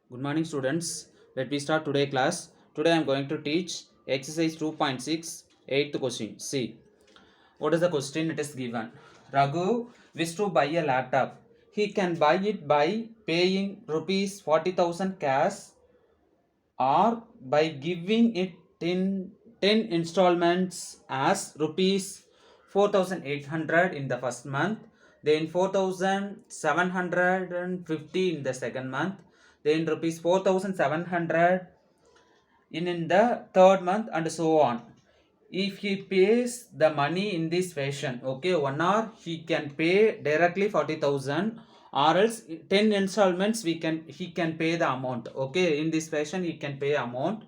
Good morning, students. Let me start today class. Today I am going to teach exercise 2.6, 8th question. See, what is the question? It is given. Raghu wishes to buy a laptop. He can buy it by paying rupees 40,000 cash or by giving it in 10 installments as rupees 4,800 in the first month, then 4,750 in the second month, then rupees 4,700 in the third month, and so on. If he pays the money in this fashion, okay, 1 hour he can pay directly 40,000, or else 10 installments he can pay the amount. Okay, in this fashion he can pay amount.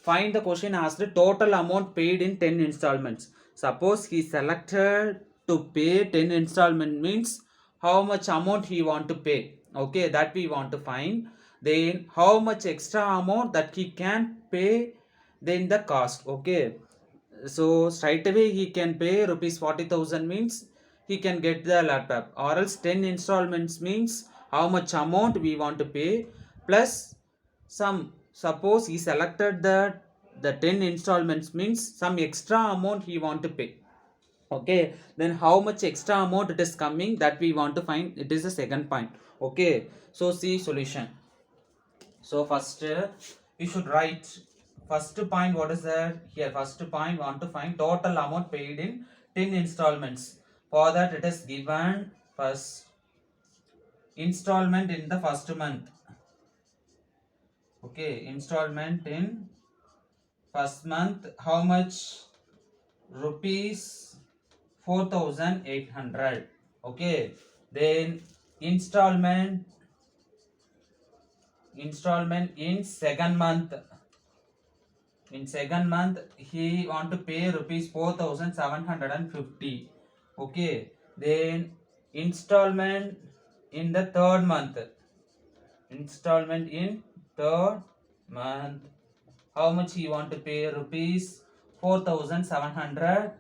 Find the question asked the total amount paid in 10 installments. Suppose he selected to pay 10 installment, means how much amount he want to pay. Okay, that we want to find. Then how much extra amount that he can pay, then the cost. Okay, so straight away he can pay rupees 40,000, means he can get the laptop, or else 10 installments means how much amount we want to pay plus some. Suppose he selected the 10 installments, means some extra amount he want to pay. Okay, then how much extra amount it is coming, that we want to find. It is the second point. Okay, so see solution. So first we should write first point. What is that here? First point, want to find total amount paid in 10 installments. For that it is given first installment in the first month. Okay, installment in first month, how much? Rupees 4,800. Okay, then installment in second month. In second month he want to pay rupees 4,750. Okay, then installment in the third month. Installment in third month, how much he want to pay? Rupees 4,700,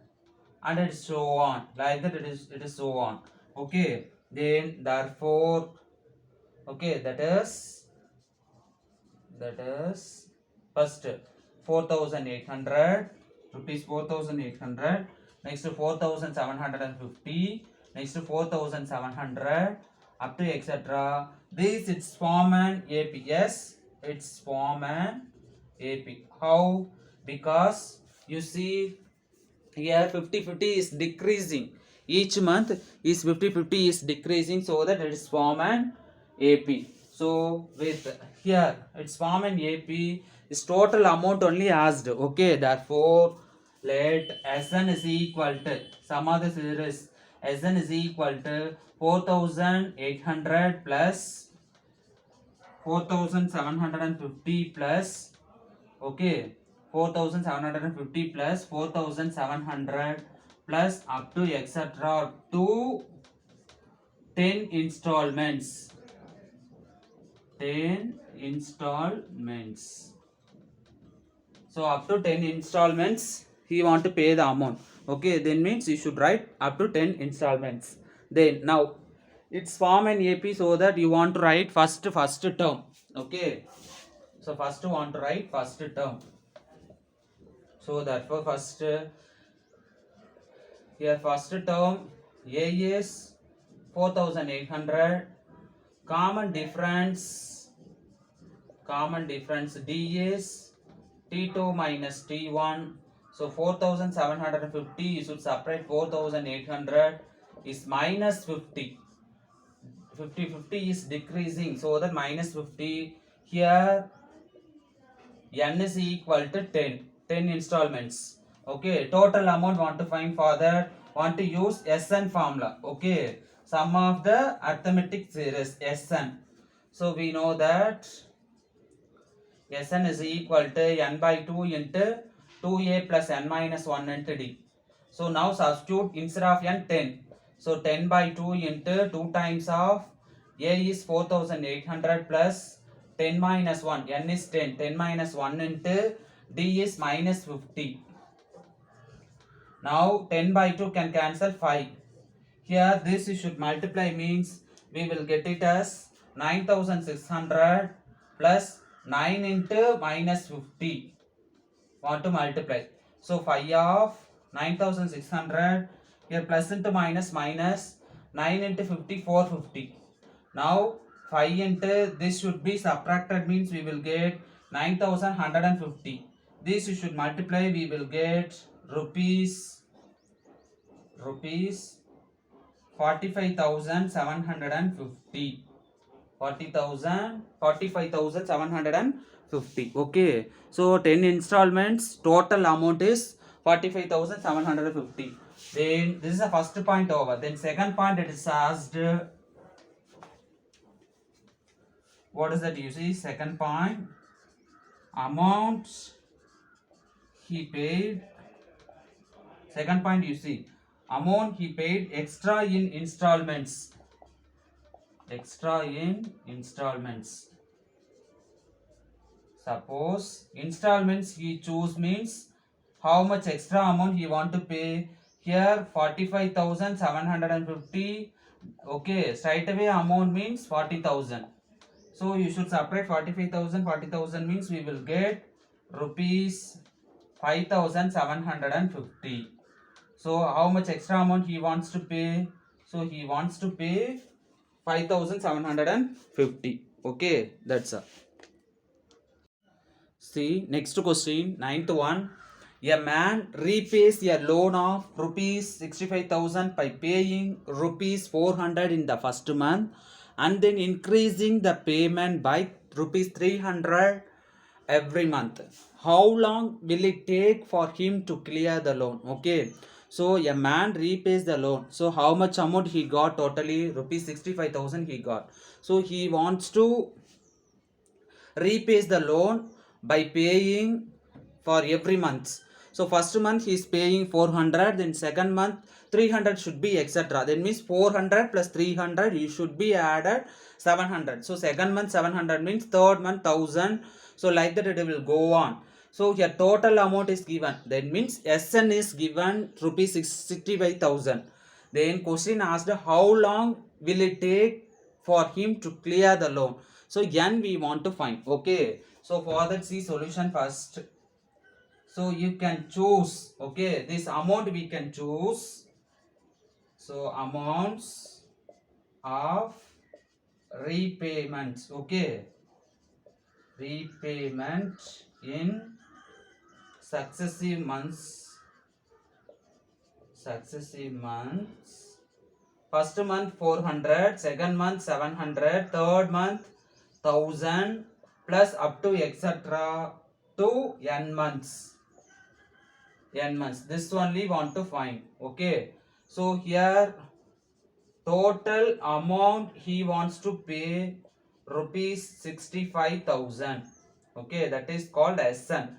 and it's so on, like that. It is so on. Okay, then therefore, okay, that is first 4,800 rupees, 4,800, next 4,750, next 4,700, up to etc. This it's form an AP. Yes, it's form an AP. How? Because you see here 50-50 is decreasing. Each month is 50-50 is decreasing, so that it is form an AP. So with here it's form an AP, is total amount only asked. Okay, therefore let Sn is equal to sum of the series. Sn is equal to 4,800 plus 4,750 plus, okay, 4,750 plus 4,700 plus up to etc. to 10 installments. 10 installments. So up to 10 installments he want to pay the amount. Okay, then means you should write up to 10 installments. Then now it's form an AP, so that you want to write first term. Okay, so first want to write first term. So that for first here first term A is 4,800, common difference D is T2 minus T1. So 4,750 you should separate 4,800 is minus 50. 50 is decreasing, so that minus 50. Here n is equal to 10 installments. Okay, total amount want to find. For that want to use Sn formula. Okay, sum of the arithmetic series Sn. So we know that Sn is equal to n by 2 into 2a plus n minus 1 into d. So now substitute instead of n 10. So 10 by 2 into 2 times of a is 4,800 plus 10 minus 1, n is 10, 10 minus 1 into d is minus 50. Now 10 by 2 can cancel 5. Here this you should multiply, means we will get it as 9,600 plus 9 into minus 50 want to multiply. So 5 of 9600 here, plus into minus minus 9 into 50 450. Now 5 into this should be subtracted, means we will get 9150. This you should multiply, we will get rupees 45,750. 45,750. Okay, so 10 installments, total amount is 45,750. Then this is the first point over. Then second point, it is asked, what is that? You see, second point, amounts he paid. Second point, you see, amount he paid extra in installments. Extra in installments. Suppose installments he choose means how much extra amount he want to pay. Here 45,750. Okay, straight away amount means 40,000. So you should separate 45,000. 40,000 means we will get rupees 5,750. So how much extra amount he wants to pay? So he wants to pay 5,750. Okay, that's all. See, next question, ninth one. A man repays a loan of rupees 65,000 by paying rupees 400 in the first month and then increasing the payment by rupees 300 every month. How long will it take for him to clear the loan? Okay, so a man repays the loan. So how much amount he got? Totally rupees 65,000 he got. So he wants to repays the loan by paying for every month. So first month he is paying 400, then second month 300 should be, etc. That means 400 plus 300 you should be added 700. So second month 700 means third month 1000. So like that it will go on. So here total amount is given. That means SN is given rupees 65,000. Then question asked how long will it take for him to clear the loan. So n we want to find. Okay, so for that, see solution first. So you can choose. Okay, this amount we can choose. So amounts of repayments. Okay, repayment in successive months. First month 400, second month 700, third month 1000 plus up to etc. to n months. This only want to find. Okay, so here total amount he wants to pay rupees 65,000. Okay, that is called SN.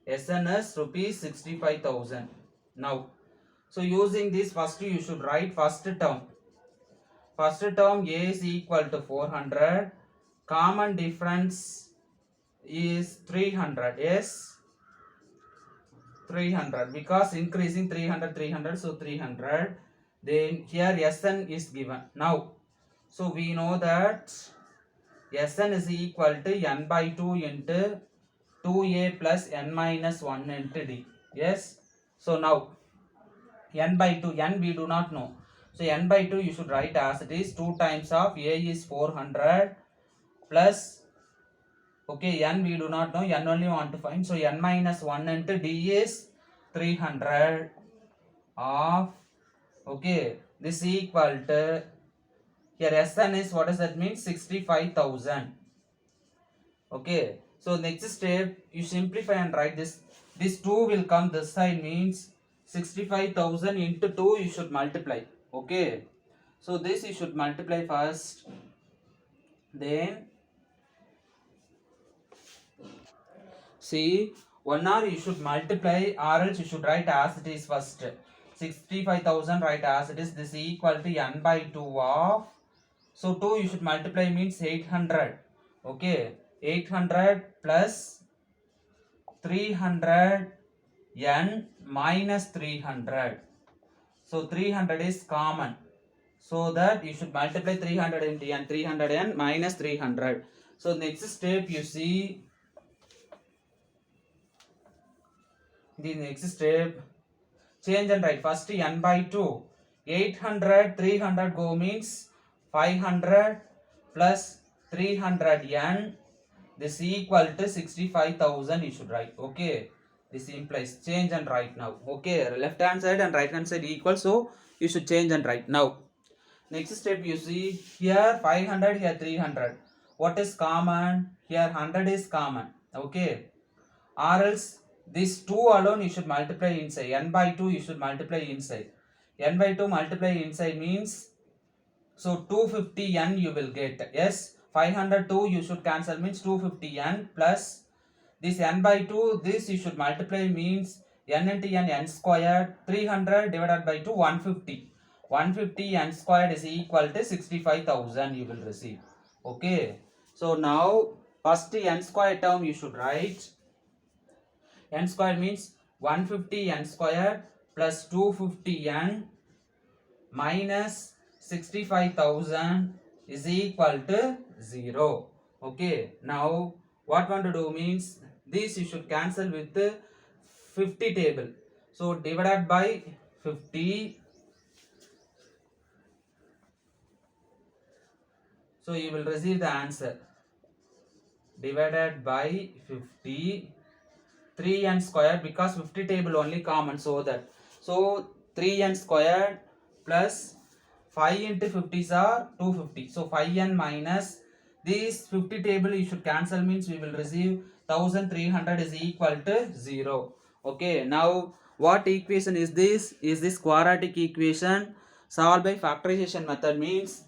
SN is rupees 65,000. Now, so using this, first you should write first term. First term A is equal to 400. Common difference is 300. Yes, 300 because increasing 300, so 300. Then here Sn is given. Now, so we know that Sn is equal to n by 2 into 2a plus n minus 1 into d. Yes, so now n by 2, n we do not know. So n by 2 you should write as it is. 2 times of a is 400 plus, okay, n we do not know, n only want to find. So n minus 1 into d is 300 of, okay, this equal to, here Sn is, what does that mean? 65,000. Okay, so next step you simplify and write this. This 2 will come this side, means 65,000 into 2 you should multiply. Okay, so this you should multiply first, then see 1 hour you should multiply, or else you should write as it is first. 65,000 write as it is. This is equal to n by 2 of, so 2 you should multiply means 800. Okay, 800 plus 300 n minus 300. So 300 is common. So that you should multiply 300 into n, 300 n minus 300. So next step you see, the next step, change and write. First n by 2. 800, 300 go means 500 plus 300 n. This equal to 65,000 you should write. Okay. This implies change and write now. Okay. Left hand side and right hand side equal. So you should change and write now. Next step you see, here 500, here 300. What is common? Here 100 is common. Okay. Or else this 2 alone you should multiply inside. N by 2 you should multiply inside. N by 2 multiply inside means, so 250 n you will get. Yes, 502 you should cancel means 250 n plus this n by 2, this you should multiply means n into n squared. 300 divided by 2, 150. 150 n squared is equal to 65,000 you will receive. Okay. So now first n squared term you should write. N squared means 150 n squared plus 250 n minus 65,000 is equal to 0. Okay. Now what want to do means, this you should cancel with the 50 table. So divided by 50. So you will receive the answer. Divided by 50. 3n squared, because 50 table only common, so that. So 3n squared plus 5 into 50s are 250. So 5n minus this 50 table you should cancel means we will receive 1300 is equal to 0. Okay. Now what equation is this? Is this quadratic equation solved by factorization method means,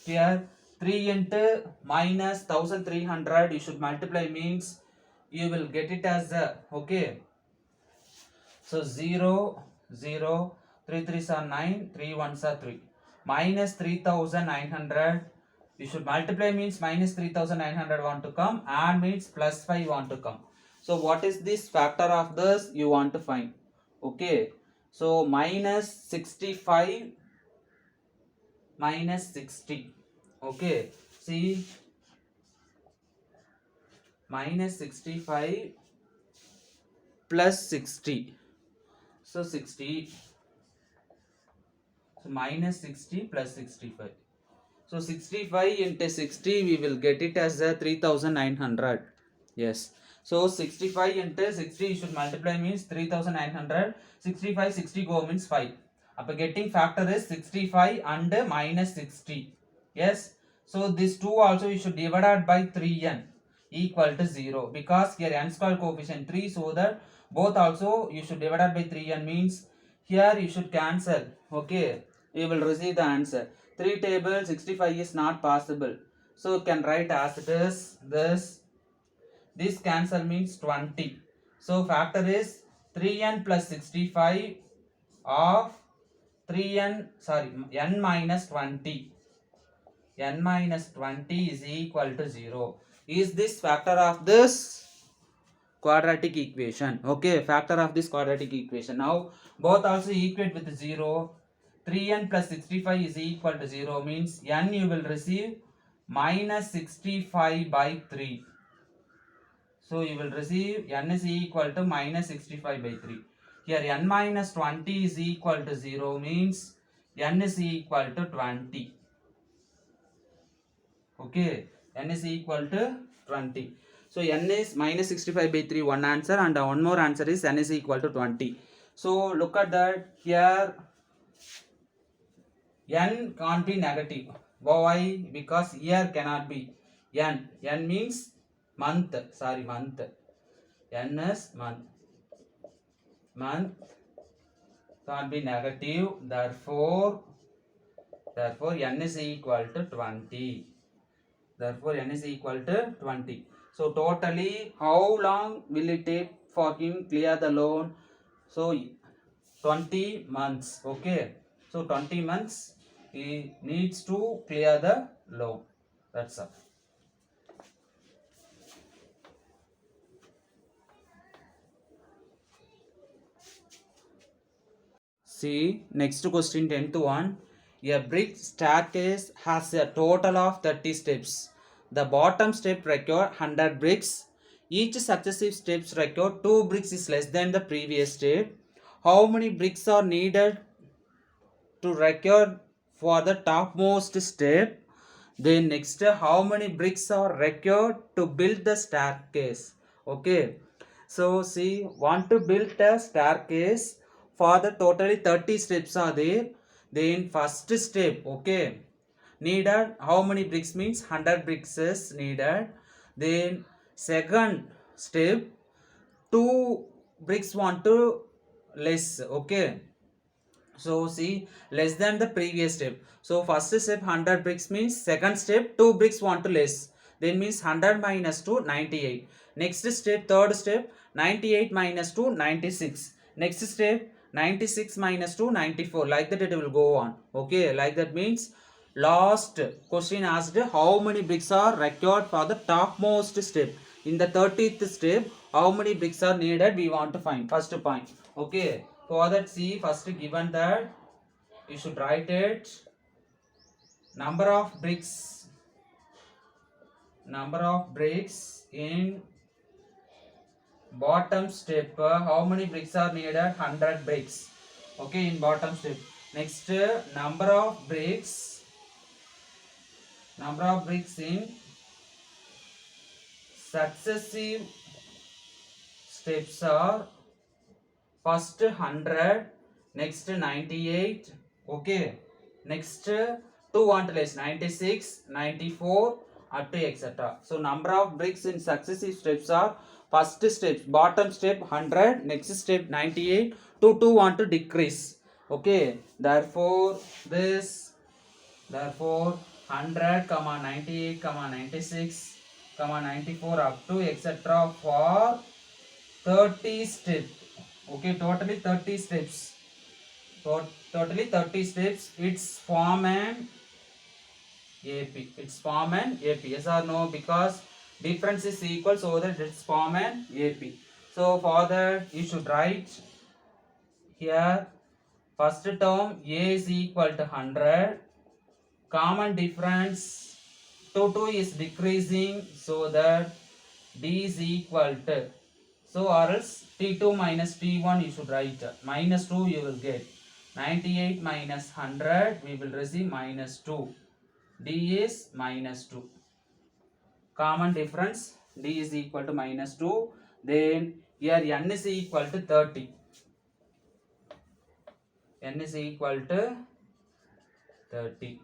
here 3 into minus 1300 you should multiply means you will get it as a, okay. So 0, 0, 3 3s are 9, 3 1s are 3. Minus 3900, you should multiply means minus 3900 want to come, and means plus 5 want to come. So what is this factor of this you want to find? Okay. So minus 65 minus 60. Okay. See, minus 65 plus 60. So 60. So minus 60 plus 65. So 65 into 60 we will get it as a 3900. Yes. So 65 into 60 you should multiply means 3900. 65 60 go means 5. Up getting factor is 65 and minus 60. Yes. So this 2 also you should divide by 3n equal to 0, because here n square coefficient 3, so that both also you should divide by 3n means here you should cancel. Okay. You will receive the answer. 3 table 65 is not possible. So you can write as it is this. This cancel means 20. So factor is 3n plus 65 of 3n, sorry, n minus 20. N minus 20 is equal to 0. Is this factor of this quadratic equation? Okay, factor of this quadratic equation. Now both also equate with 0. 3n plus 65 is equal to 0 means n you will receive minus 65 by 3. So you will receive n is equal to minus 65 by 3. Here n minus 20 is equal to 0 means n is equal to 20. Okay, n is equal to 20. So n is minus 65 by 3, one answer, and one more answer is n is equal to 20. So look at that. Here n can't be negative. Why? Because year cannot be. N means month. Sorry, month. N is month. Month can't be negative. Therefore n is equal to 20. Therefore n is equal to 20. So totally how long will it take for him clear the loan? So 20 months. Okay. So 20 months he needs to clear the loan. That's all. See, next question 10th one. A brick staircase has a total of 30 steps. The bottom step require 100 bricks. Each successive steps require 2 bricks is less than the previous step. How many bricks are needed to require for the topmost step? Then next, how many bricks are required to build the staircase? Okay, so see, want to build a staircase for the totally 30 steps are there. Then first step, okay, needed how many bricks means 100 bricks is needed. Then second step, 2 bricks want to less, okay. So see, less than the previous step. So first step 100 bricks means second step 2 bricks want to less. Then means 100 minus 2 98. Next step third step 98 minus 2 96. Next step 96 minus 2 94. Like that it will go on. Okay, like that means last question asked how many bricks are required for the topmost step. In the 30th step, how many bricks are needed we want to find. First point. Okay. For that, see, first given that you should write it. Number of bricks in bottom step. How many bricks are needed? 100 bricks. Okay, in bottom step. Next, number of bricks in successive steps are first 100, next 98, okay, next 2 want less 96, 94 up to etc. So number of bricks in successive steps are first steps bottom step 100, next step 98, 2 want to decrease, okay. Therefore 100 comma 98 comma 96 comma 94 up to etc. for 30 steps. Okay, totally 30 steps. Totally 30 steps. It's form an AP. It's form an AP. Yes or no? Because difference is equal, so that it's form an AP. So for that you should write here first term A is equal to 100. Common difference 2 is decreasing, so that D is equal to, so or else T2 minus T1 you should write, minus 2 you will get, 98 minus 100 we will receive minus 2, D is minus 2. Common difference D is equal to minus 2. Then here N is equal to 30. N is equal to 30.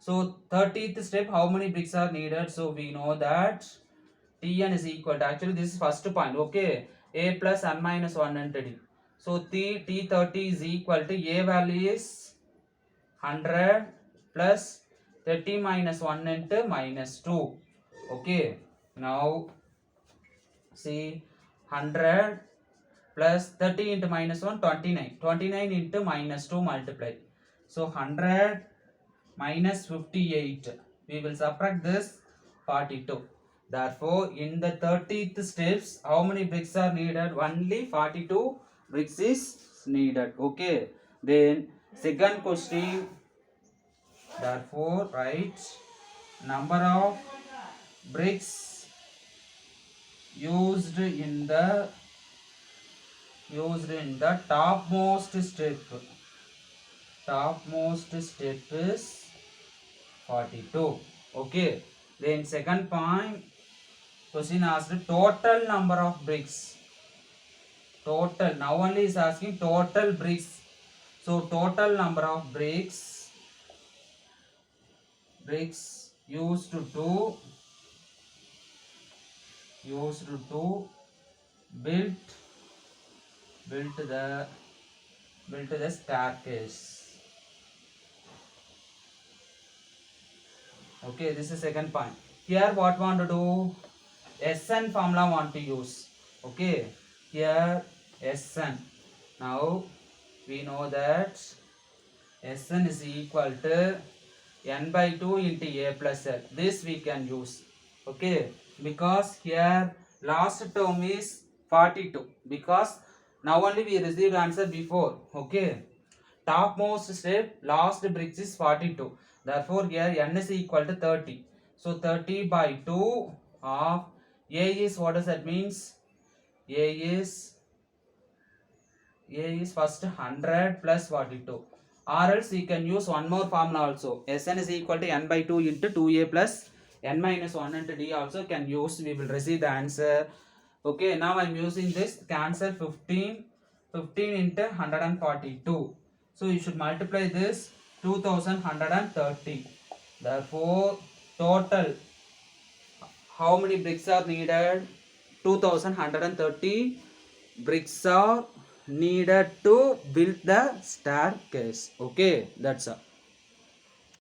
So 30th step, how many bricks are needed? So we know that Tn is equal to, actually this is first point, okay, A plus N minus 1 into D. So T30 is equal to A value is 100 plus 30 minus 1 into minus 2. Okay, now see 100 plus 30 into minus 1 29. 29 into minus 2 multiply. So 100 minus 58. We will subtract this 42. Therefore, in the 30th steps, how many bricks are needed? Only 42 bricks is needed. Okay. Then second question. Therefore, write number of bricks used in the topmost step. Topmost step is 42. Okay. Then second point, question asked total number of bricks. Total. Now only is asking total bricks. So total number of bricks used to build the staircase. Okay, this is second point. Here what want to do? Sn formula want to use. Okay, here Sn. Now we know that Sn is equal to n by 2 into A plus L. This we can use. Okay, because here last term is 42. Because now only we received answer before. Okay, topmost step last bricks is 42. Therefore here n is equal to 30. So 30 by 2 of A is, what does that means? A is first 100 plus 42. Or else you can use one more formula also. Sn is equal to n by 2 into 2a plus n minus 1 into d also can use. We will receive the answer. Okay, now I am using this. Cancel 15 into 142. So you should multiply this 2130. Therefore, total how many bricks are needed? 2130 bricks are needed to build the staircase. Okay, that's all.